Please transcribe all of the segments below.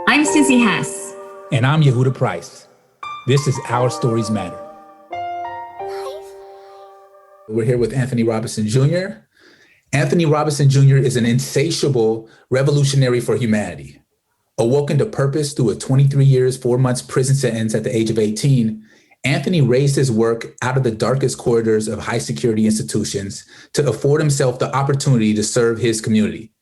I'm Susie Hess. And I'm Yehuda Price. This is Our Stories Matter. We're here with Anthony Robinson Jr. Anthony Robinson Jr. is an insatiable revolutionary for humanity. Awoken to purpose through a 23 years, 4 months prison sentence at the age of 18, Anthony raised his work out of the darkest corridors of high security institutions to afford himself the opportunity to serve his community.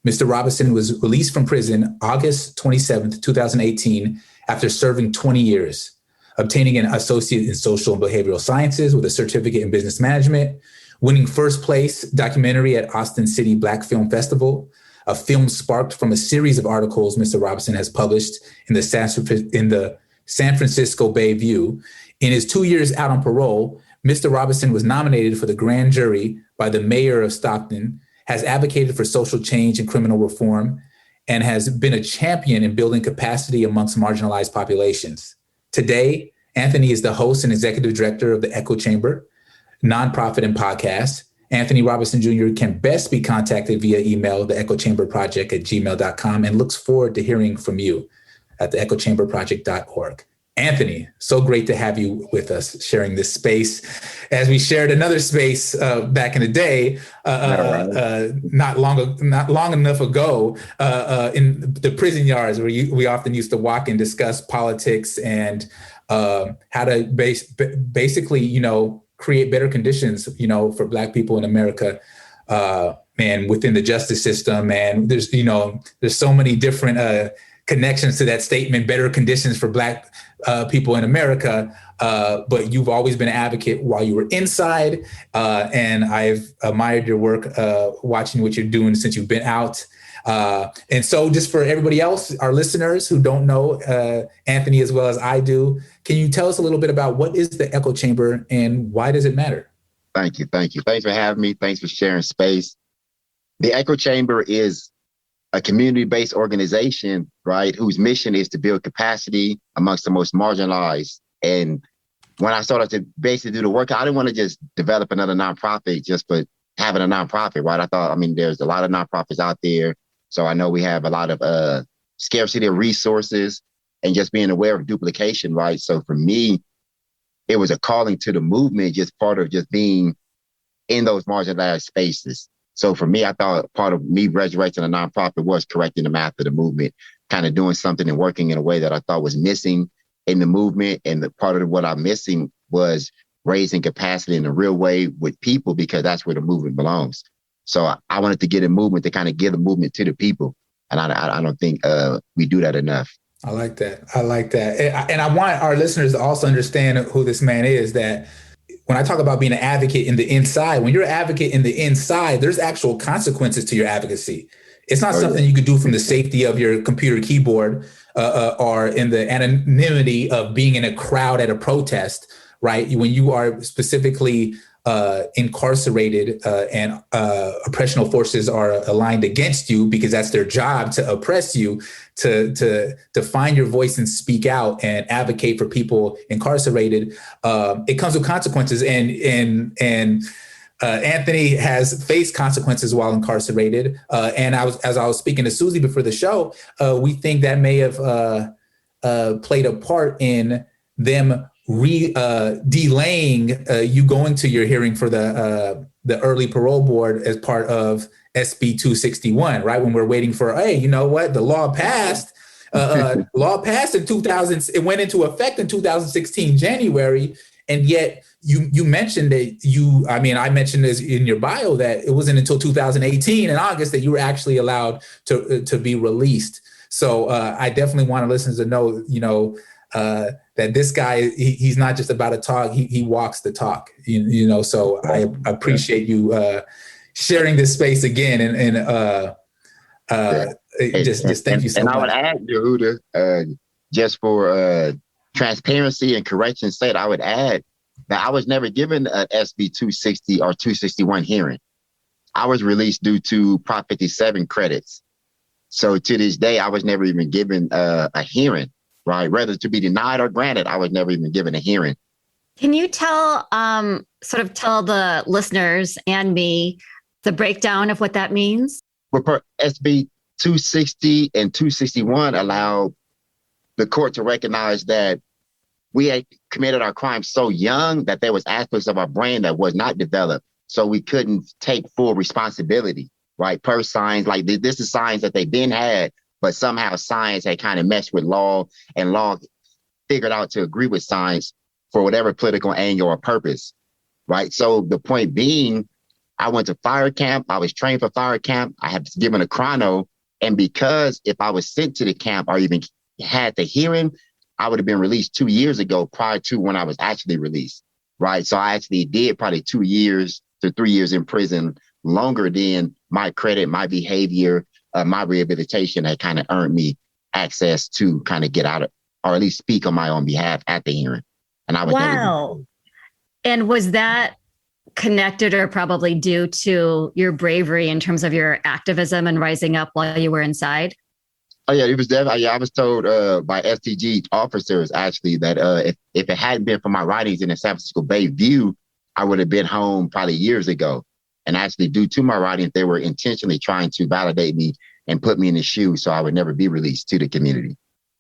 Mr. Robinson was released from prison August 27th, 2018, after serving 20 years, obtaining an associate in social and behavioral sciences with a certificate in business management, winning first place documentary at Austin City Black Film Festival, a film sparked from a series of articles Mr. Robinson has published in the San Francisco Bay View. In his 2 years out on parole, Mr. Robinson was nominated for the grand jury by the mayor of Stockton, has advocated for social change and criminal reform, and has been a champion in building capacity amongst marginalized populations. Today, Anthony is the host and executive director of the Echo Chamber, nonprofit and podcast. Anthony Robinson Jr. can best be contacted via email, theechochamberproject@gmail.com, and looks forward to hearing from you at theechochamberproject.org. Anthony, so great to have you with us sharing this space. As we shared another space back in the day, not long enough ago, in the prison yards, where we often used to walk and discuss politics and how to basically, create better conditions, for Black people in America, and within the justice system. And there's so many different connections to that statement, better conditions for Black people in America. But you've always been an advocate while you were inside. And I've admired your work, watching what you're doing since you've been out. And so just for everybody else, our listeners who don't know Anthony as well as I do, can you tell us a little bit about what is the Echo Chamber and why does it matter? Thank you. Thanks for having me. Thanks for sharing space. The Echo Chamber is a community-based organization, right, whose mission is to build capacity amongst the most marginalized. And when I started to basically do the work, I didn't want to just develop another nonprofit just for having a nonprofit, right? I thought, there's a lot of nonprofits out there. So I know we have a lot of scarcity of resources and just being aware of duplication, right? So for me, it was a calling to the movement, just part of just being in those marginalized spaces. So for me, I thought part of me resurrecting a nonprofit was correcting the math of the movement, kind of doing something and working in a way that I thought was missing in the movement. And the part of what I'm missing was raising capacity in a real way with people, because that's where the movement belongs. So I wanted to get a movement to kind of give the movement to the people. And I don't think we do that enough. I like that. And I want our listeners to also understand who this man is, that when I talk about being an advocate in the inside, when you're an advocate in the inside, there's actual consequences to your advocacy. It's not something you could do from the safety of your computer keyboard or in the anonymity of being in a crowd at a protest, right? When you are specifically incarcerated and oppressional forces are aligned against you because that's their job, to oppress you, to find your voice and speak out and advocate for people incarcerated. It comes with consequences, and Anthony has faced consequences while incarcerated. And as I was speaking to Susie before the show, we think that may have played a part in them delaying you going to your hearing for the early parole board as part of SB 261, right? When we're waiting for, hey, you know what? The law passed. Law passed in 2000. It went into effect in 2016 January, and yet you mentioned that I mentioned this in your bio, that it wasn't until 2018 in August that you were actually allowed to be released. So I definitely want our listeners to know, that this guy, he's not just about a talk, he walks the talk, so I appreciate you sharing this space again. Just thank you so much. And I would add, Yehuda, just for transparency and correction's sake, I would add that I was never given an SB 260 or 261 hearing. I was released due to Prop 57 credits. So to this day, I was never even given a hearing. Right, whether to be denied or granted, I was never even given a hearing. Can you tell the listeners and me the breakdown of what that means? Well, SB 260 and 261 allow the court to recognize that we had committed our crimes so young that there was aspects of our brain that was not developed. So we couldn't take full responsibility, right? Per science, like this is science that they've been had, but somehow science had kind of messed with law, and law figured out to agree with science for whatever political angle or purpose, right? So the point being, I went to fire camp. I was trained for fire camp. I had given a chrono. And because if I was sent to the camp or even had the hearing, I would have been released 2 years ago prior to when I was actually released, right? So I actually did probably 2 years to 3 years in prison, longer than my credit, my behavior, my rehabilitation had kind of earned me access to kind of get out of, or at least speak on my own behalf at the hearing. And I was wow. And was that connected or probably due to your bravery in terms of your activism and rising up while you were inside? Oh yeah, it was definitely. Yeah, I was told by STG officers actually that if it hadn't been for my writings in the San Francisco Bay View, I would have been home probably years ago. And actually, due to my writings, they were intentionally trying to validate me and put me in the shoes so I would never be released to the community.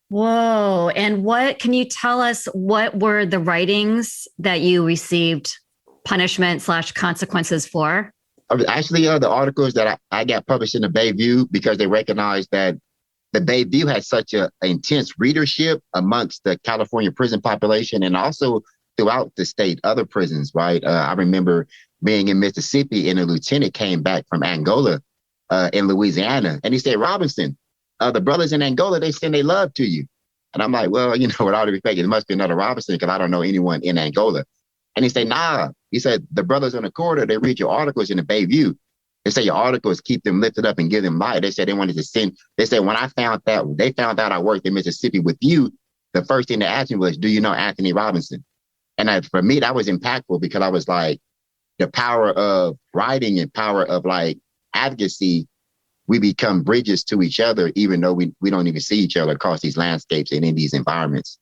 Whoa! And what can you tell us? What were the writings that you received punishment / consequences for? Actually, the articles that I got published in the Bay View because they recognized that the Bay View had such an intense readership amongst the California prison population and also throughout the state, other prisons, right? I remember being in Mississippi and a lieutenant came back from Angola in Louisiana. And he said, Robinson, the brothers in Angola, they send their love to you. And I'm like, well, with all due respect, it must be another Robinson because I don't know anyone in Angola. And he said, nah. He said, the brothers on the corridor, they read your articles in the Bay View. They say your articles keep them lifted up and give them light. They said they wanted to send. They said when they found out I worked in Mississippi with you, the first thing they asked me was, do you know Anthony Robinson? And for me, that was impactful because I was like, the power of writing and power of like advocacy, we become bridges to each other, even though we don't even see each other across these landscapes and in these environments.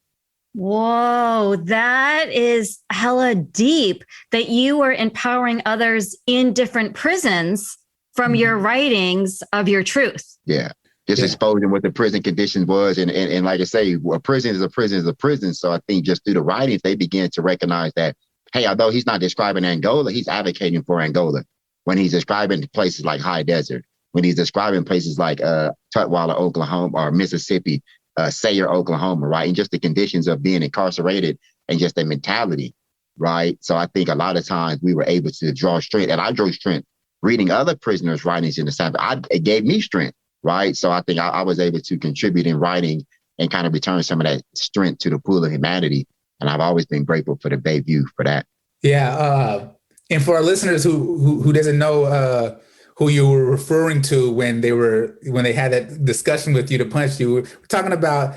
Whoa, that is hella deep that you were empowering others in different prisons from your writings of your truth. Yeah. Just exposing what the prison conditions was. And like I say, a prison is a prison is a prison. So I think just through the writings, they began to recognize that, hey, although he's not describing Angola, he's advocating for Angola. When he's describing places like High Desert, when he's describing places like Tutwiler, Oklahoma, or Mississippi, Sayre, Oklahoma, right? And just the conditions of being incarcerated and just the mentality, right? So I think a lot of times we were able to draw strength, and I drew strength reading other prisoners' writings in the South. It gave me strength, right? So I think I was able to contribute in writing and kind of return some of that strength to the pool of humanity. And I've always been grateful for the Bay View for that. Yeah. And for our listeners who doesn't know who you were referring to when they had that discussion with you to punish you, we're talking about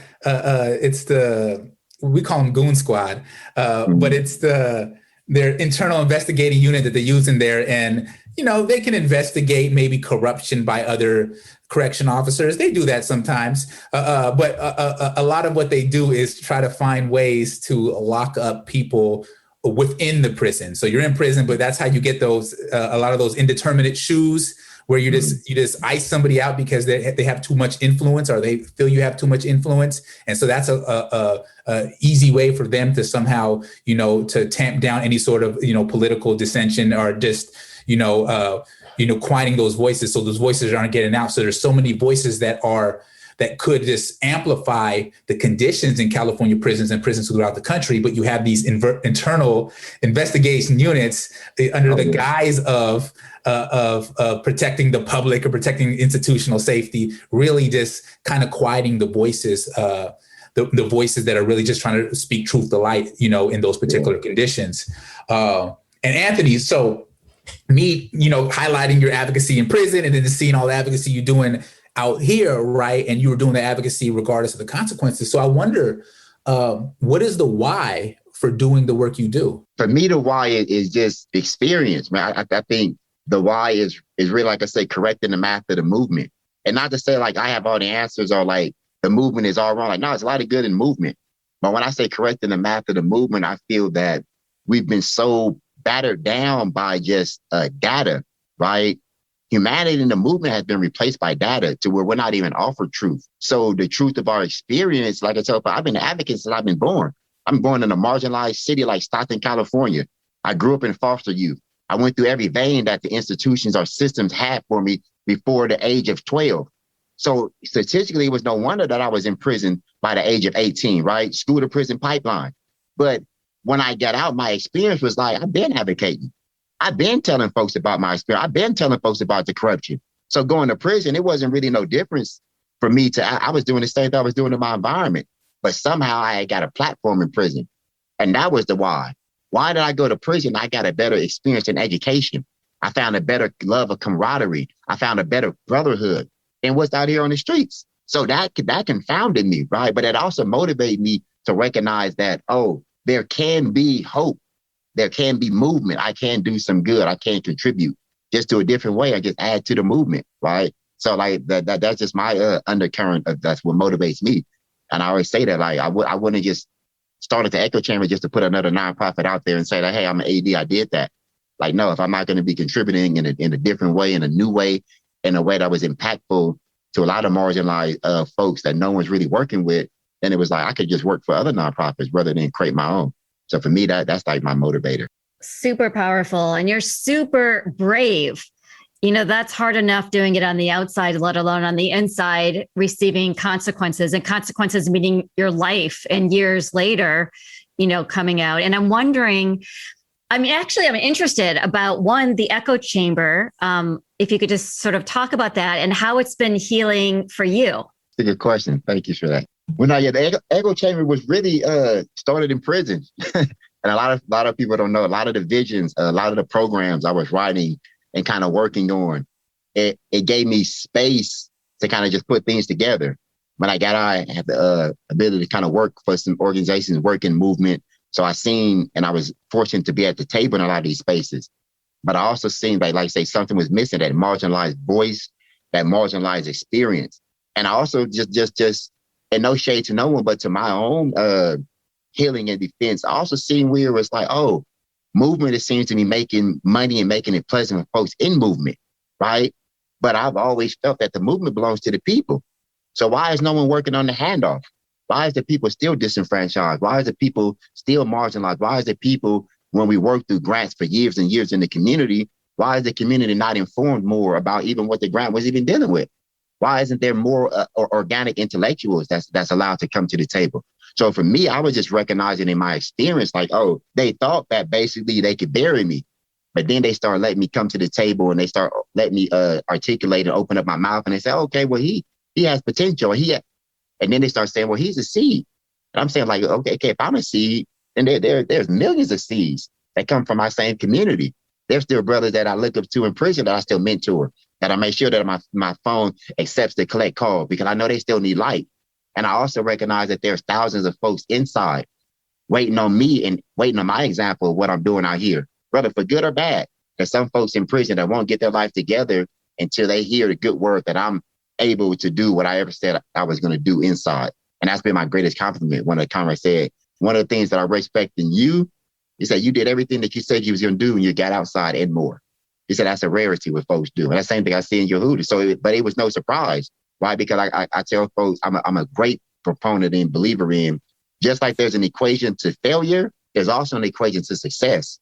we call them Goon Squad, but it's their internal investigating unit that they use in there. And, they can investigate maybe corruption by other correction officers. They do that sometimes. But a lot of what they do is try to find ways to lock up people within the prison. So you're in prison, but that's how you get those, a lot of those indeterminate shoes where you just ice somebody out because they have too much influence or they feel you have too much influence. And so that's a easy way for them to somehow, to tamp down any sort of, political dissension or just, quieting those voices. So those voices aren't getting out. So there's so many voices that could just amplify the conditions in California prisons and prisons throughout the country. But you have these internal investigation units under the guise of protecting the public or protecting institutional safety, really just kind of quieting the voices, the voices that are really just trying to speak truth to light, in those particular conditions. And Anthony, so me, highlighting your advocacy in prison and then seeing all the advocacy you're doing out here, right? And you were doing the advocacy regardless of the consequences. So I wonder, what is the why for doing the work you do? For me, the why is just experience, man. I think the why is really, like I say, correcting the math of the movement. And not to say like I have all the answers or like the movement is all wrong. Like, no, it's a lot of good in movement. But when I say correcting the math of the movement, I feel that we've been so battered down by just data, right? humanity and the movement has been replaced by data to where we're not even offered truth. So the truth of our experience, like I tell people, I've been an advocate since I've been born. I'm born in a marginalized city like Stockton, California. I grew up in foster youth. I went through every vein that the institutions or systems had for me before the age of 12. So statistically, it was no wonder that I was in prison by the age of 18, right? School to prison pipeline. But when I got out, my experience was like, I've been advocating. I've been telling folks about my experience. I've been telling folks about the corruption. So going to prison, it wasn't really no difference for me I was doing the same thing I was doing in my environment, but somehow I had got a platform in prison. And that was the why. Why did I go to prison? I got a better experience in education. I found a better love of camaraderie. I found a better brotherhood than what's out here on the streets. So that confounded me, right? But it also motivated me to recognize that, oh, there can be hope. There can be movement. I can do some good. I can contribute just to a different way. I just add to the movement, right? So like that's just my undercurrent of that's what motivates me. And I always say that like I wouldn't just start at the echo chamber just to put another nonprofit out there and say that, hey, I'm an AD, I did that. Like, no, if I'm not going to be contributing in a different way, in a new way, in a way that was impactful to a lot of marginalized folks that no one's really working with, then it was like I could just work for other nonprofits rather than create my own. So for me, that's like my motivator. Super powerful. And you're super brave. You know, that's hard enough doing it on the outside, let alone on the inside, receiving consequences, and consequences meaning your life and years later, you know, coming out. And I'm wondering, I'm interested about one, the echo chamber. If you could just sort of talk about that and how it's been healing for you. That's a good question. Thank you for that. Well, the echo chamber was really started in prison. And a lot of people don't know, a lot of the visions, a lot of the programs I was writing and kind of working on, it gave me space to kind of just put things together. When I got out, I had the ability to kind of work for some organizations, work in movement. So I seen, and I was fortunate to be at the table in a lot of these spaces. But I also seen that, like say, something was missing, that marginalized voice, that marginalized experience. And I also just, and no shade to no one, but to my own healing and defense, I also seen where it was like, oh, movement, it seems to be making money and making it pleasant for folks in movement, right? But I've always felt that the movement belongs to the people. So why is no one working on the handoff? Why is the people still disenfranchised? Why is the people still marginalized? Why is the people, when we work through grants for years and years in the community, why is the community not informed more about even what the grant was even dealing with? Why isn't there more organic intellectuals that's allowed to come to the table? So for me, I was just recognizing in my experience, like, oh, they thought that basically they could bury me, but then they start letting me come to the table and they start letting me articulate and open up my mouth, and they say, okay, well, he has potential. And then they start saying, well, he's a seed. And I'm saying like, okay, if I'm a seed, then there's millions of seeds that come from my same community. There's still brothers that I look up to in prison that I still mentor, that I make sure that my phone accepts the collect call because I know they still need light. And I also recognize that there's thousands of folks inside waiting on me and waiting on my example of what I'm doing out here, whether for good or bad. There's some folks in prison that won't get their life together until they hear the good word that I'm able to do what I ever said I was going to do inside. And that's been my greatest compliment. One of the comrades said, one of the things that I respect in you is that you did everything that you said you was going to do and you got outside and more. He said, that's a rarity what folks do. And that's the same thing I see in Yehuda. So, but it was no surprise. Why? Because I tell folks I'm a great proponent and believer in, just like there's an equation to failure, there's also an equation to success.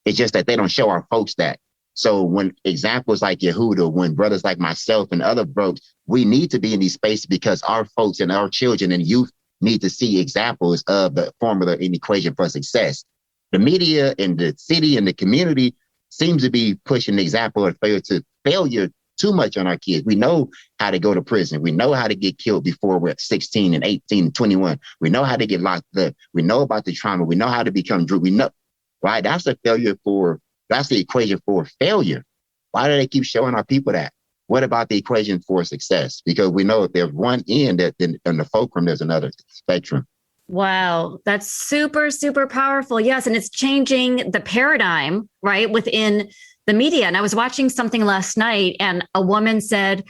It's just that they don't show our folks that. So when examples like Yehuda, when brothers like myself and other folks, we need to be in these spaces because our folks and our children and youth need to see examples of the formula and equation for success. The media and the city and the community seems to be pushing the example of failure too much on our kids. We know how to go to prison. We know how to get killed before we're 16 and 18 and 21. We know how to get locked up. We know about the trauma. We know how to become drunk. We know, right? That's the equation for failure. Why do they keep showing our people that? What about the equation for success? Because we know if there's one end, that then in the fulcrum, there's another spectrum. Wow, that's super, super powerful. Yes, and it's changing the paradigm, right, within the media. And I was watching something last night and a woman said,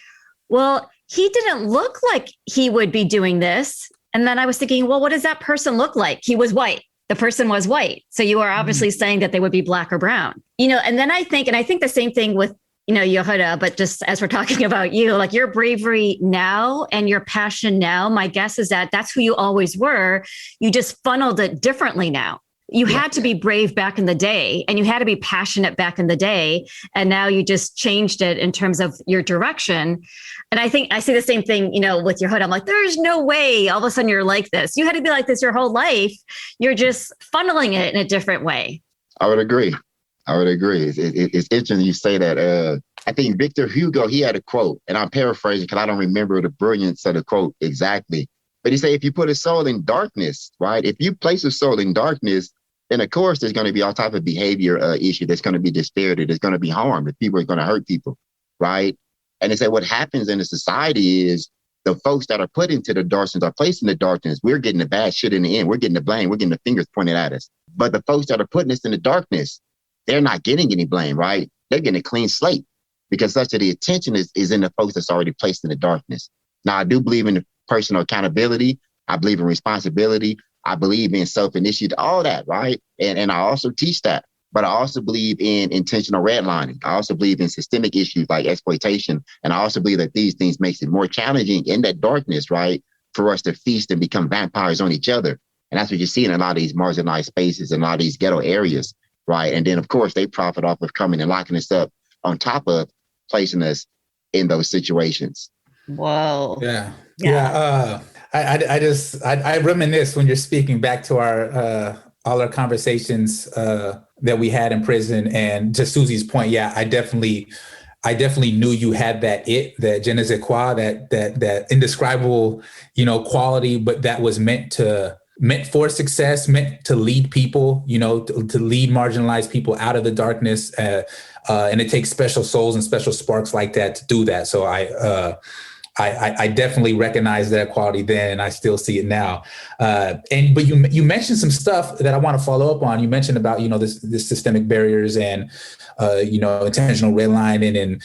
well, he didn't look like he would be doing this. And then I was thinking, well, what does that person look like? He was white. The person was white. So you are obviously saying that they would be black or brown, you know, and then I think the same thing with Yehuda, but just as we're talking about you, like your bravery now and your passion now, my guess is that that's who you always were. You just funneled it differently now. You had to be brave back in the day and you had to be passionate back in the day. And now you just changed it in terms of your direction. And I think I see the same thing, with your hood. I'm like, there's no way all of a sudden you're like this. You had to be like this your whole life. You're just funneling it in a different way. I would agree. It's interesting you say that. I think Victor Hugo, he had a quote, and I'm paraphrasing because I don't remember the brilliance of the quote exactly. But he said, if you put a soul in darkness, right? If you place a soul in darkness, then of course there's going to be all type of behavior issue. There's going to be disparity. There's going to be harm. If people are going to hurt people, right? And they say what happens in a society is the folks that are put into the darkness are placed in the darkness. We're getting the bad shit in the end. We're getting the blame. We're getting the fingers pointed at us. But the folks that are putting us in the darkness, they're not getting any blame, right? They're getting a clean slate because such of the attention is in the folks that's already placed in the darkness. Now, I do believe in personal accountability. I believe in responsibility. I believe in self-initiative, all that, right? And I also teach that. But I also believe in intentional redlining. I also believe in systemic issues like exploitation. And I also believe that these things makes it more challenging in that darkness, right, for us to feast and become vampires on each other. And that's what you see in a lot of these marginalized spaces and a lot of these ghetto areas, right? And then, of course, they profit off of coming and locking us up on top of placing us in those situations. Whoa. Yeah. I reminisce when you're speaking back to our all our conversations that we had in prison, and to Susie's point, I definitely knew you had that je ne sais quoi, that indescribable, quality, but that was meant for success, meant to lead people, to lead marginalized people out of the darkness. And it takes special souls and special sparks like that to do that. So I definitely recognize that quality then, and I still see it now. But you mentioned some stuff that I want to follow up on. You mentioned about this systemic barriers and intentional redlining and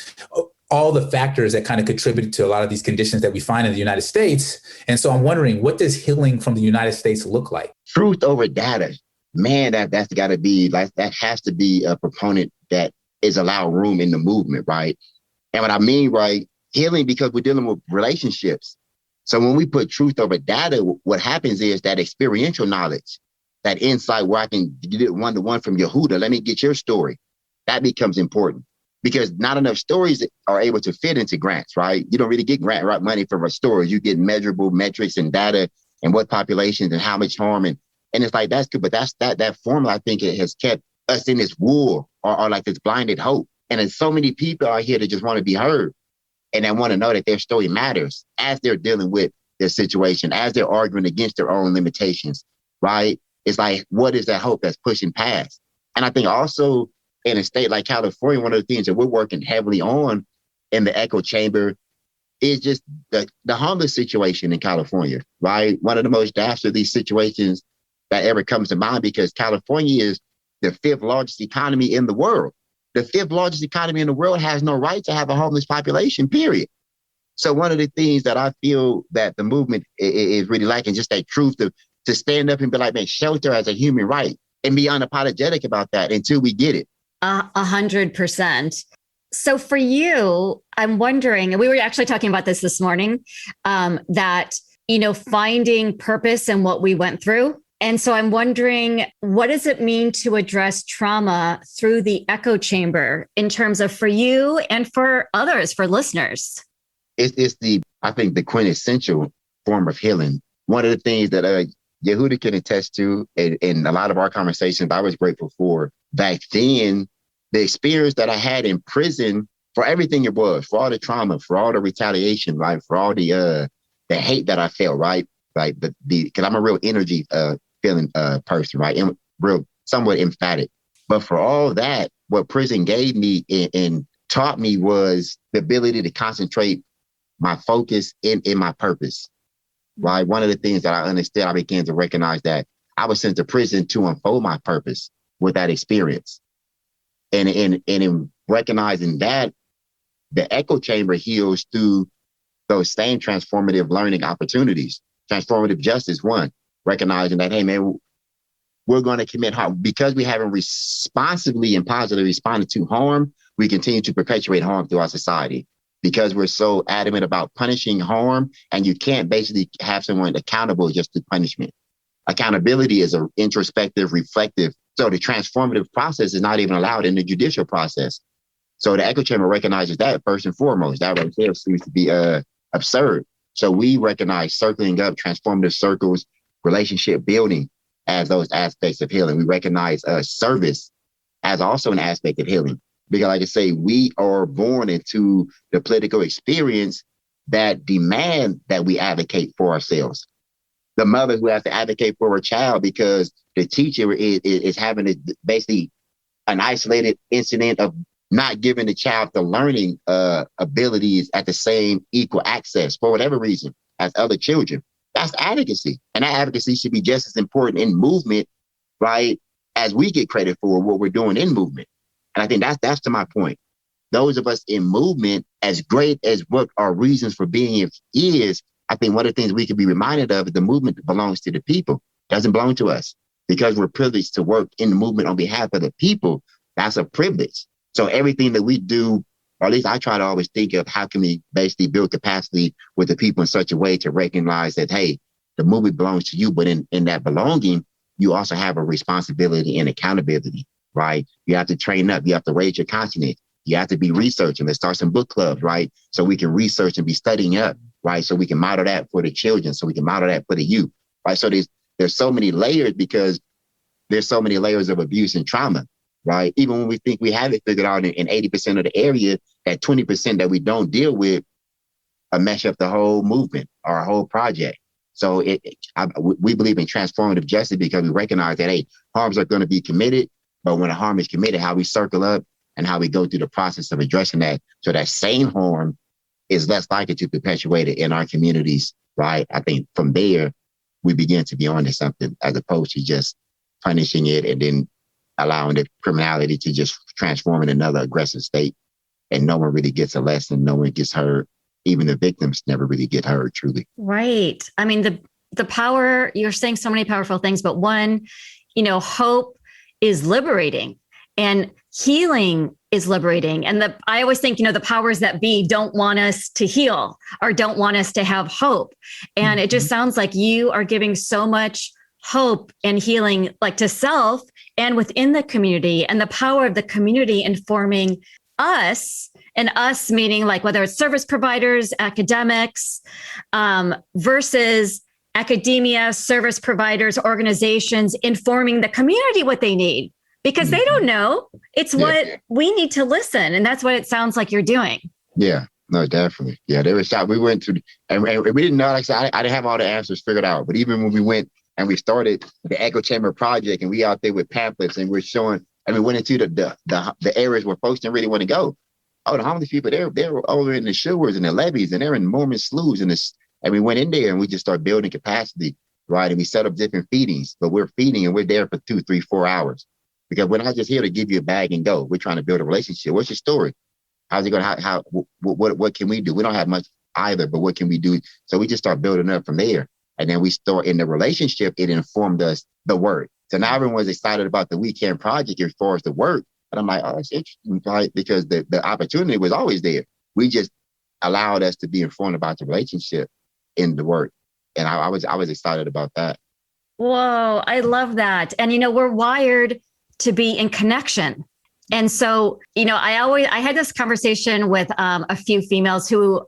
all the factors that kind of contributed to a lot of these conditions that we find in the United States. And so I'm wondering, what does healing from the United States look like? Truth over data, man. That's got to be like, that has to be a proponent that is allowed room in the movement, right? And what I mean, right? Healing, because we're dealing with relationships. So when we put truth over data, what happens is that experiential knowledge, that insight where I can get it one-to-one from Yehuda, let me get your story. That becomes important because not enough stories are able to fit into grants, right? You don't really get grant money from a story. You get measurable metrics and data and what populations and how much harm. And it's like, that's good. But that's that formula, I think, it has kept us in this wool or like this blinded hope. And there's so many people out here that just want to be heard. And they want to know that their story matters as they're dealing with their situation, as they're arguing against their own limitations, right? It's like, what is that hope that's pushing past? And I think also in a state like California, one of the things that we're working heavily on in the echo chamber is just the homeless situation in California, right? One of the most dastardly situations that ever comes to mind, because California is the 5th largest economy in the world. The 5th largest economy in the world has no right to have a homeless population, period. So one of the things that I feel that the movement is really lacking, just that truth to stand up and be like, man, shelter as a human right, and be unapologetic about that until we get it. 100%. So for you, I'm wondering, and we were actually talking about this morning, that, finding purpose in what we went through. And so I'm wondering, what does it mean to address trauma through the echo chamber in terms of for you and for others, for listeners? It's I think the quintessential form of healing. One of the things that Yehuda can attest to in a lot of our conversations, I was grateful for back then, the experience that I had in prison, for everything it was, for all the trauma, for all the retaliation, right? For all the hate that I felt, right? Like because I'm a real energy feeling person, right? And real, somewhat emphatic. But for all that, what prison gave me and taught me was the ability to concentrate my focus in my purpose, right? One of the things that I understood, I began to recognize that I was sent to prison to unfold my purpose with that experience. And in recognizing that, the echo chamber heals through those same transformative learning opportunities. Transformative justice, one, recognizing that, hey, man, we're going to commit harm because we haven't responsibly and positively responded to harm. we continue to perpetuate harm through our society because we're so adamant about punishing harm, and you can't basically have someone accountable just to punishment. Accountability is an introspective, reflective. So the transformative process is not even allowed in the judicial process. So the echo chamber recognizes that first and foremost. That right there seems to be absurd. So we recognize circling up, transformative circles, relationship building as those aspects of healing. We recognize service as also an aspect of healing. Because like I say, we are born into the political experience that demand that we advocate for ourselves. The mother who has to advocate for her child because the teacher is having basically an isolated incident of not giving the child the learning abilities at the same equal access for whatever reason as other children. That's advocacy. And that advocacy should be just as important in movement, right, as we get credit for what we're doing in movement. And I think that's to my point. Those of us in movement, as great as what our reasons for being is, I think one of the things we can be reminded of is the movement belongs to the people. It doesn't belong to us. Because we're privileged to work in the movement on behalf of the people, that's a privilege. So everything that we do, or at least I try to always think of how can we basically build capacity with the people in such a way to recognize that, hey, the movement belongs to you, but in that belonging, you also have a responsibility and accountability, right? You have to train up. You have to raise your consciousness. You have to be researching. Let's start some book clubs, right? So we can research and be studying up, right? So we can model that for the children. So we can model that for the youth, right? So there's so many layers because there's so many layers of abuse and trauma, right? Even when we think we have it figured out in 80% of the area, that 20% that we don't deal with mesh up the whole movement or our whole project. So we believe in transformative justice because we recognize that, hey, harms are going to be committed, but when a harm is committed, how we circle up and how we go through the process of addressing that so that same harm is less likely to perpetuate it in our communities, right? I think from there, we begin to be onto something as opposed to just punishing it and then allowing the criminality to just transform in another aggressive state. And no one really gets a lesson. No one gets heard. Even the victims never really get heard truly. Right. I mean, the power, you're saying so many powerful things, but one, hope is liberating and healing is liberating. And I always think, the powers that be don't want us to heal or don't want us to have hope. And it just sounds like you are giving so much hope and healing, like to self and within the community, and the power of the community informing us, and us meaning like whether it's service providers, academics, versus academia, service providers, organizations, informing the community what they need, because they don't know. It's what we need to listen. And that's what it sounds like you're doing. Yeah, no, definitely. Yeah, there was shot. We went to, and we didn't know, like I said, I didn't have all the answers figured out. But even when we went and we started the Echo Chamber Project and we out there with pamphlets and we're showing, and we went into the areas where folks didn't really want to go. Oh, the homeless people, they're over in the showers and the levees and they're in Mormon sloughs and we went in there and we just started building capacity, right? And we set up different feedings, but we're feeding and we're there for 2, 3, 4 hours. Because we're not just here to give you a bag and go. We're trying to build a relationship. What's your story? How's it going? What can we do? We don't have much either, but what can we do? So we just start building up from there. And then we start in the relationship. It informed us the work. So now everyone's excited about the weekend project as far as the work. And I'm like, oh, it's interesting, right? Because the opportunity was always there. We just allowed us to be informed about the relationship in the work. And I was excited about that. Whoa, I love that. And, we're wired to be in connection. And so, I had this conversation with a few females who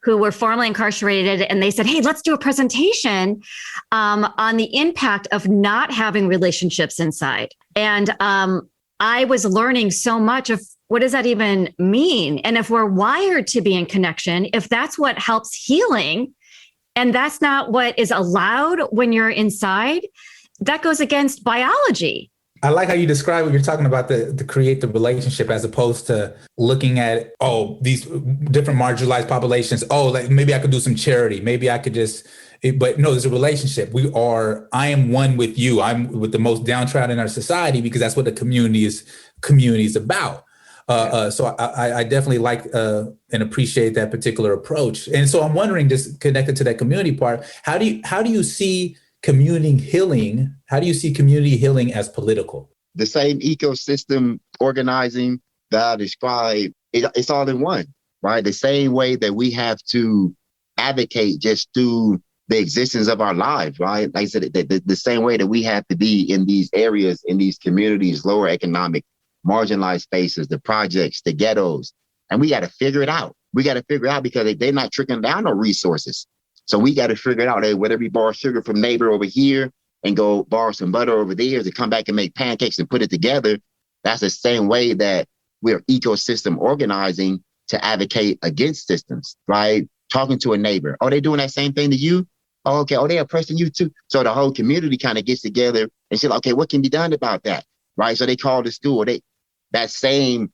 were formerly incarcerated, and they said, hey, let's do a presentation on the impact of not having relationships inside. And I was learning so much of what does that even mean? And if we're wired to be in connection, if that's what helps healing, and that's not what is allowed when you're inside, that goes against biology. I like how you describe what you're talking about, the create the relationship, as opposed to looking at, these different marginalized populations. Like maybe I could do some charity. Maybe I could but no, there's a relationship. I am one with you. I'm with the most downtrodden in our society because that's what the community is about. So I definitely like and appreciate that particular approach. And so I'm wondering, just connected to that community part, how do you see community healing? How do you see community healing as political? the same ecosystem organizing that I described, it's all in one, right? The same way that we have to advocate just through the existence of our lives, right? Like I said, the same way that we have to be in these areas, in these communities, lower economic, marginalized spaces, the projects, the ghettos, and we got to figure it out. We got to figure it out because they're not trickling down no resources. So we got to figure it out. Hey, whether we borrow sugar from neighbor over here and go borrow some butter over there to come back and make pancakes and put it together, that's the same way that we're ecosystem organizing to advocate against systems, right? Talking to a neighbor. Oh, they doing that same thing to you? Oh, okay. Oh, they oppressing you too. So the whole community kind of gets together and say, okay, what can be done about that? Right. So they call the school. That same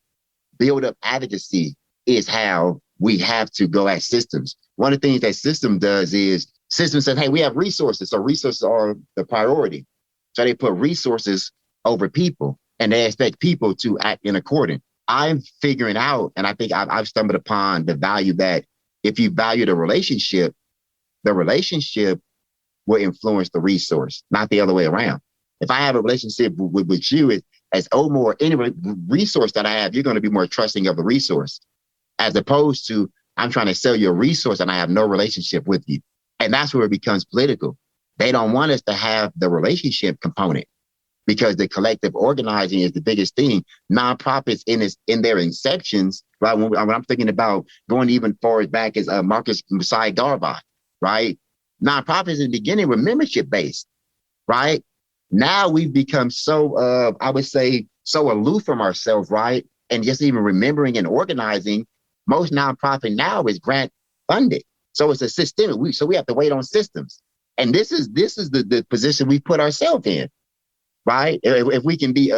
build up advocacy is how we have to go at systems. One of the things that system does is system says, hey, we have resources. So resources are the priority. So they put resources over people and they expect people to act in accordance. I'm figuring out, and I think I've stumbled upon the value that if you value the relationship will influence the resource, not the other way around. If I have a relationship with you as more any resource that I have, you're going to be more trusting of the resource, as opposed to I'm trying to sell you a resource and I have no relationship with you. And that's where it becomes political. They don't want us to have the relationship component because the collective organizing is the biggest thing. Nonprofits in their inceptions, right? When I'm thinking about going even far as back as Marcus Messiah Garvey, right? Nonprofits in the beginning were membership based, right? Now we've become so, I would say, so aloof from ourselves, right? And just even remembering and organizing, most nonprofit now is grant funded. So it's a systemic, so we have to wait on systems. And this is the position we put ourselves in, right? If we can be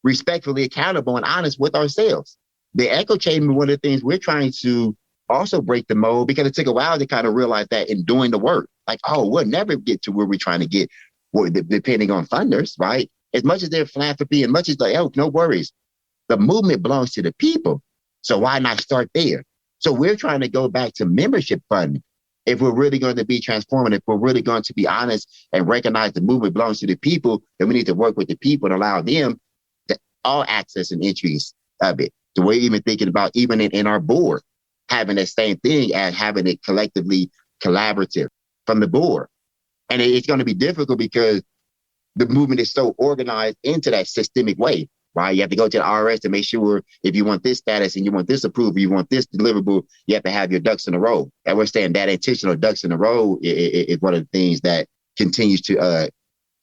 respectfully accountable and honest with ourselves. The echo chamber, one of the things we're trying to also break the mold, because it took a while to kind of realize that in doing the work, like, oh, we'll never get to where we're trying to get, depending on funders, right? As much as their philanthropy, and much as the help, no worries. The movement belongs to the people. So why not start there? So we're trying to go back to membership funding. If we're really going to be transformative, if we're really going to be honest and recognize the movement belongs to the people, then we need to work with the people and allow them to all access and entries of it. So we're even thinking about even in our board, having the same thing as having it collectively collaborative from the board. And it's going to be difficult because the movement is so organized into that systemic way, right? You have to go to the IRS to make sure if you want this status and you want this approval, you want this deliverable, you have to have your ducks in a row. And we're saying that intentional ducks in a row is one of the things that continues to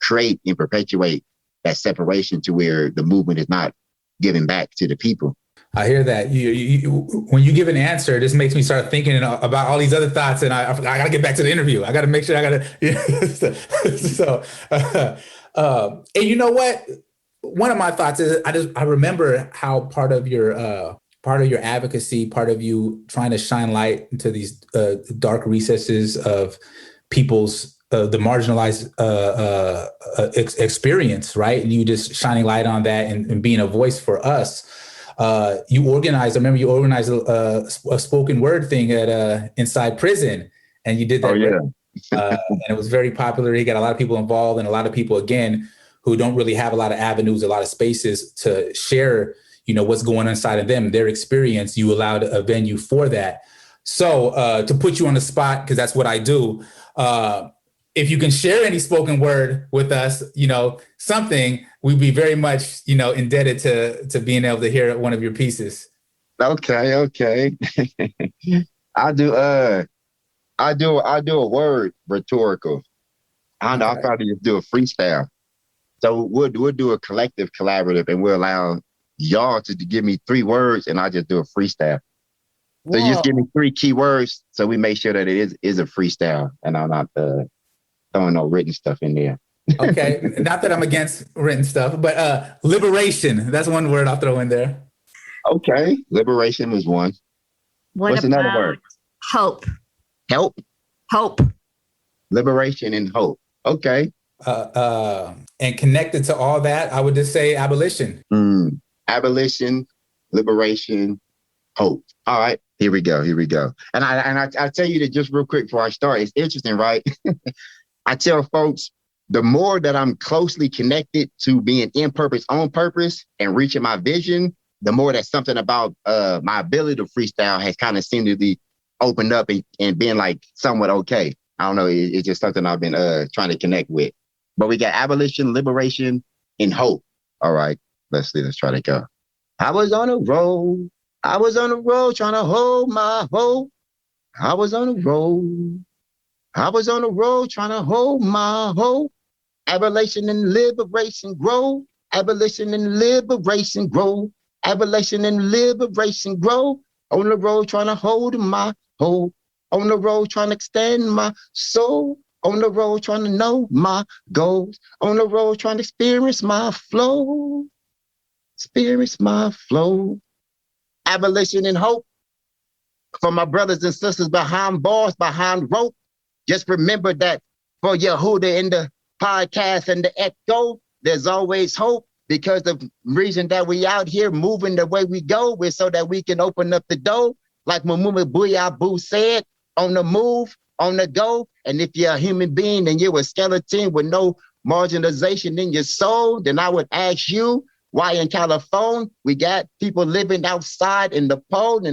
create and perpetuate that separation to where the movement is not giving back to the people. I hear that. When you give an answer, this makes me start thinking about all these other thoughts, and I got to get back to the interview. I got to make sure and you know what? One of my thoughts is I remember how part of your advocacy, part of you trying to shine light into these dark recesses of people's the marginalized experience, right? And you just shining light on that and being a voice for us. You organized a spoken word thing at inside prison, and you did that. Oh, yeah. And it was very popular. You got a lot of people involved, and a lot of people, again, who don't really have a lot of avenues, a lot of spaces to share, what's going on inside of them, their experience. You allowed a venue for that. So to put you on the spot, because that's what I do, if you can share any spoken word with us, something, we'd be very much, indebted to being able to hear one of your pieces. Okay. I do a word rhetorical. I don't know. I'll probably just do a freestyle. So we'll do a collective collaborative, and we'll allow y'all to give me 3 words, and I just do a freestyle. So you just give me 3 key words, so we make sure that it is a freestyle, and I'm not throwing no written stuff in there. Okay, not that I'm against written stuff, but liberation. That's one word I'll throw in there. Okay, liberation was one. What's another word? Hope. Help. Hope. Liberation and hope. Okay. And connected to all that, I would just say abolition. Abolition, liberation, hope. All right, here we go. And I tell you that just real quick before I start, it's interesting, right? I tell folks the more that I'm closely connected to being in purpose, on purpose, and reaching my vision, the more that something about my ability to freestyle has kind of seemed to be opened up and being like somewhat okay. I don't know. It's just something I've been trying to connect with. But we got abolition, liberation, and hope. All right, let's try to go. I was on a roll. I was on a roll trying to hold my hope. I was on a roll. I was on a roll trying to hold my hope. Abolition and liberation grow. Abolition and liberation grow. Abolition and liberation grow. On the road trying to hold my hope. On the road trying to extend my soul. On the road trying to know my goals. On the road trying to experience my flow. Experience my flow. Abolition and hope. For my brothers and sisters behind bars, behind rope. Just remember that for Yehuda in the podcast and the echo, there's always hope, because the reason that we out here moving the way we go is so that we can open up the door. Like Mumuma Buyabu said, on the move, on the go. And if you're a human being and you're a skeleton with no marginalization in your soul, then I would ask you, why in California we got people living outside in the cold,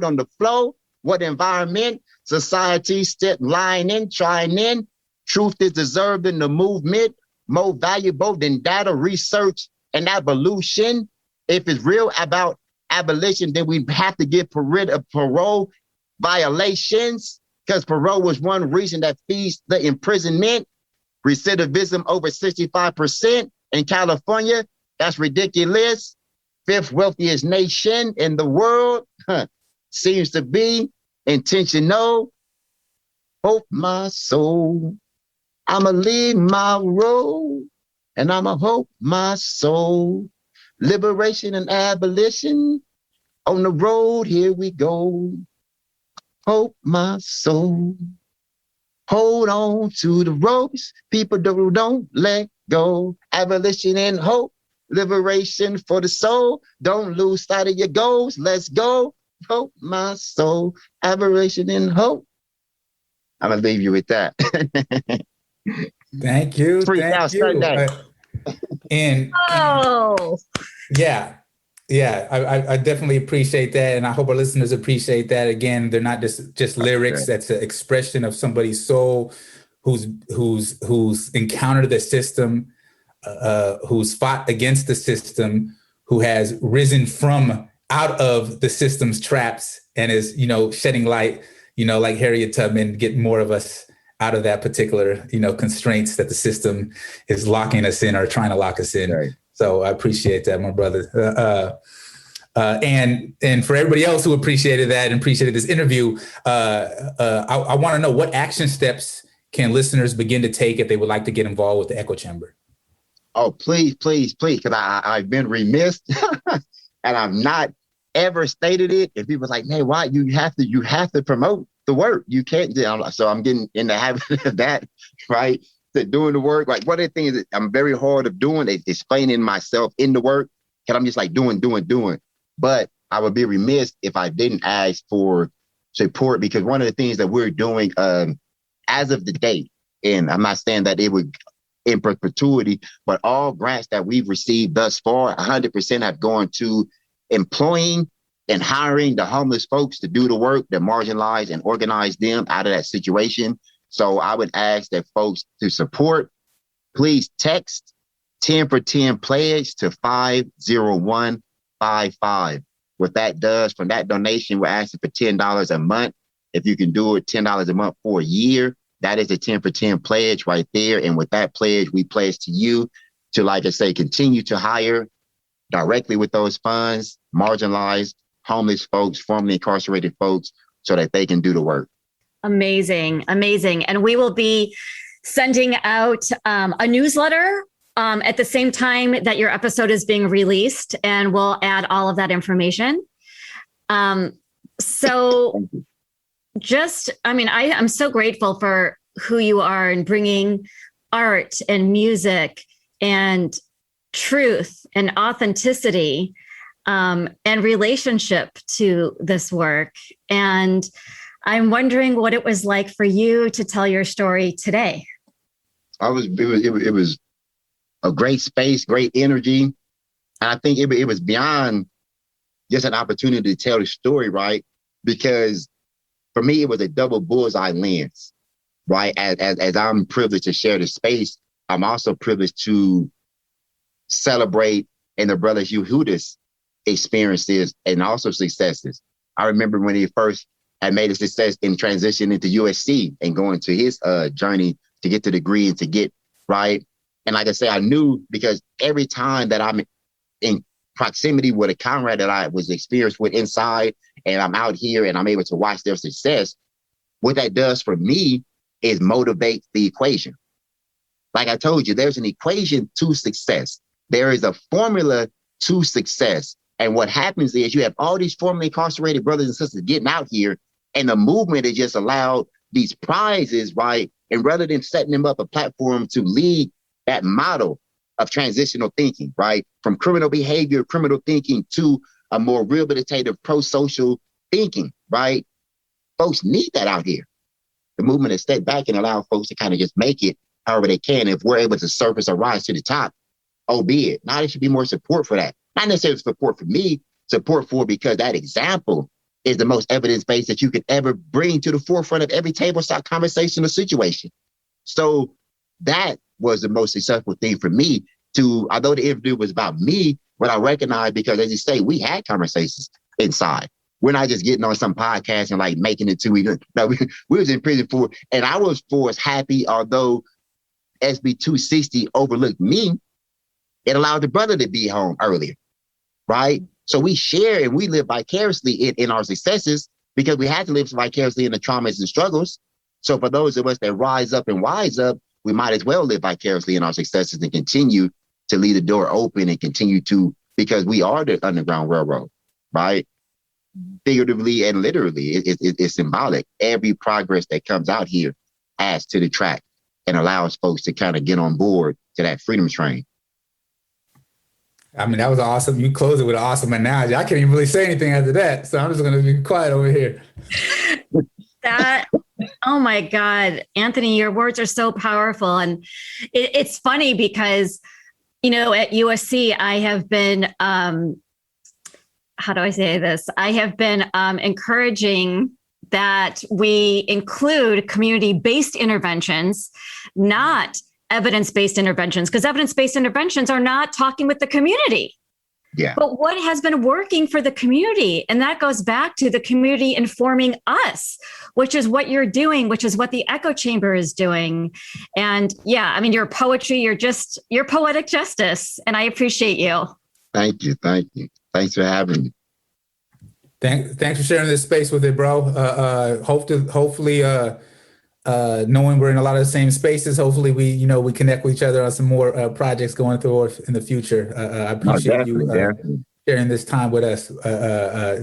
on the floor? What environment? Society still lying in, trying in. Truth is deserved in the movement, more valuable than data research and evolution. If it's real about abolition, then we have to get rid of parole violations, because parole was one reason that feeds the imprisonment. Recidivism over 65% in California. That's ridiculous. Fifth wealthiest nation in the world. Seems to be intentional. Hope my soul. I'ma leave my road and I'ma hope my soul. Liberation and abolition. On the road, here we go. Hope my soul. Hold on to the ropes. People don't let go. Abolition and hope. Liberation for the soul. Don't lose sight of your goals. Let's go. Hope my soul. Abolition and hope. I'm going to leave you with that. Thank you. Freestyle Thank you. Sunday. And yeah, I definitely appreciate that. And I hope our listeners appreciate that. Again, they're not just lyrics. Okay. That's an expression of somebody's soul who's encountered the system, who's fought against the system, who has risen from out of the system's traps and is, shedding light, like Harriet Tubman, get more of us out of that particular, constraints that the system is locking us in or trying to lock us in. Right. So I appreciate that, my brother. And for everybody else who appreciated that and appreciated this interview, I want to know, what action steps can listeners begin to take if they would like to get involved with the Echo Chamber? Oh, please, because I've been remiss and I've not ever stated it. And people's like, man, why you have to promote the work. You can't. So I'm getting in the habit of that, right? That doing the work. Like, one of the things that I'm very hard of doing is explaining myself in the work. And I'm just like doing. But I would be remiss if I didn't ask for support, because one of the things that we're doing as of the date, and I'm not saying that it would in perpetuity, but all grants that we've received thus far, 100% have gone to employing and hiring the homeless folks to do the work, that marginalize and organize them out of that situation. So I would ask that folks to support. Please text 10 for 10 pledge to 50155. What that does, from that donation, we're asking for $10 a month. If you can do it $10 a month for a year, that is a 10 for 10 pledge right there. And with that pledge, we pledge to you to, like I say, continue to hire directly with those funds, marginalized, homeless folks, formerly incarcerated folks, so that they can do the work. Amazing. And we will be sending out a newsletter at the same time that your episode is being released, and we'll add all of that information. So I'm so grateful for who you are and bringing art and music and truth and authenticity and relationship to this work. And I'm wondering what it was like for you to tell your story today. It was a great space, great energy. And I think it was beyond just an opportunity to tell the story, right? Because for me, it was a double bullseye lens, right? As I'm privileged to share the space, I'm also privileged to celebrate in the brother Yehuda's experiences and also successes. I remember when he first had made a success in transition into USC and going to his journey to get the degree and to get right. And like I say, I knew because every time that I'm in proximity with a comrade that I was experienced with inside, and I'm out here and I'm able to watch their success, what that does for me is motivate the equation. Like I told you, there's an equation to success. There is a formula to success. And what happens is you have all these formerly incarcerated brothers and sisters getting out here, and the movement has just allowed these prizes, right? And rather than setting them up a platform to lead that model of transitional thinking, right? From criminal behavior, criminal thinking to a more rehabilitative, pro-social thinking, right? Folks need that out here. The movement has stepped back and allowed folks to kind of just make it however they can. If we're able to surface or rise to the top, albeit. Now there should be more support for that. Not necessarily support for me, support for because that example is the most evidence-based that you could ever bring to the forefront of every tabletop conversation or situation. So that was the most successful thing for me to, although the interview was about me, but I recognize because as you say, we had conversations inside. We're not just getting on some podcast and like making it 2 weeks. No, we was in prison for, and I was for as happy, although SB 260 overlooked me, it allowed the brother to be home earlier, right? So we share and we live vicariously in our successes because we had to live vicariously in the traumas and struggles. So for those of us that rise up and wise up, we might as well live vicariously in our successes and continue to leave the door open and continue to, because we are the Underground Railroad, right? Figuratively and literally, it's symbolic. Every progress that comes out here adds to the track and allows folks to kind of get on board to that freedom train. I mean, that was awesome. You closed it with an awesome analogy. I can't even really say anything after that. So I'm just going to be quiet over here. Oh my God, Anthony, your words are so powerful. And it's funny because, you know, at USC, I have been, how do I say this? I have been encouraging that we include community-based interventions, not evidence-based interventions, because evidence-based interventions are not talking with the community. Yeah. But what has been working for the community? And that goes back to the community informing us, which is what you're doing, which is what the echo chamber is doing. And yeah, I mean, your poetry, you're poetic justice. And I appreciate you. Thank you. Thank you. Thanks for having me. Thanks for sharing this space with it, bro. Hopefully, knowing we're in a lot of the same spaces, hopefully we connect with each other on some more projects going forward in the future. I appreciate you sharing this time with us.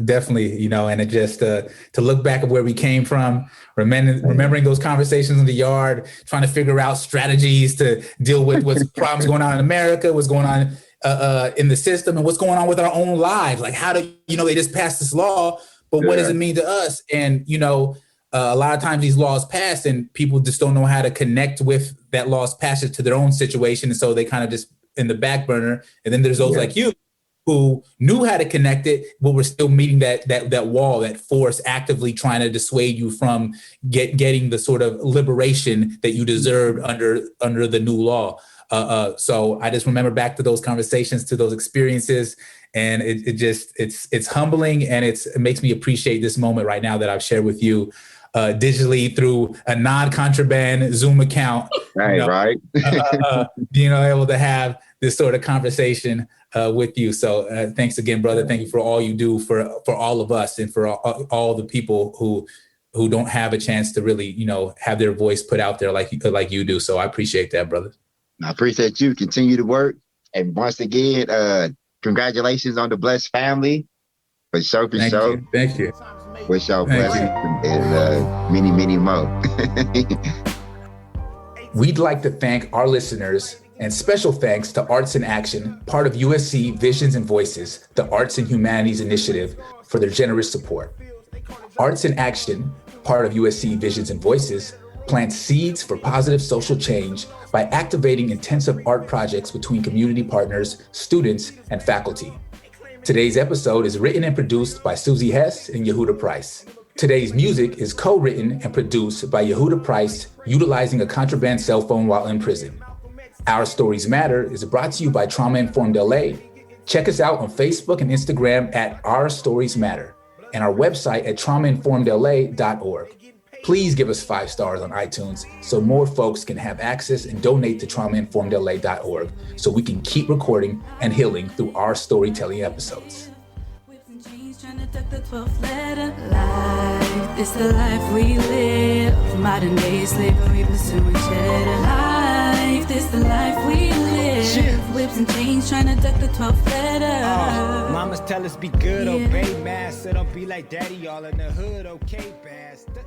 Definitely, and it just to look back at where we came from, remembering those conversations in the yard, trying to figure out strategies to deal with what's problems going on in America, what's going on in the system, and what's going on with our own lives. Like, how do they just passed this law, but what does it mean to us? And a lot of times these laws pass and people just don't know how to connect with that law's passage to their own situation. And so they kind of just in the back burner. And then there's those like you who knew how to connect it, but we're still meeting that wall, that force actively trying to dissuade you from getting the sort of liberation that you deserved under the new law. So I just remember back to those conversations, to those experiences. And it's humbling, and it makes me appreciate this moment right now that I've shared with you digitally through a non-contraband Zoom account. Right. Being able to have this sort of conversation with you. So thanks again, brother. Thank you for all you do for all of us and for all the people who don't have a chance to really, have their voice put out there like you do. So I appreciate that, brother. I appreciate you. Continue to work. And once again, congratulations on the blessed family. For sure. Thank you. Wish y'all blessings and many, many more. We'd like to thank our listeners, and special thanks to Arts in Action, part of USC Visions and Voices, the Arts and Humanities Initiative, for their generous support. Arts in Action, part of USC Visions and Voices, plant seeds for positive social change by activating intensive art projects between community partners, students, and faculty. Today's episode is written and produced by Susie Hess and Yehuda Price. Today's music is co-written and produced by Yehuda Price, utilizing a contraband cell phone while in prison. Our Stories Matter is brought to you by Trauma Informed LA. Check us out on Facebook and Instagram at Our Stories Matter and our website at traumainformedla.org. Please give us 5 stars on iTunes so more folks can have access and donate to traumainformedla.org so we can keep recording and healing through our storytelling episodes. Life, it's the life we live. Modern day slavery pursuing cheddar. Life, this the life we live. Yeah. Whips and chains trying to duck the 12th letter. Mamas tell us be good, obey mass, so don't be like daddy, all in the hood, okay, bastard.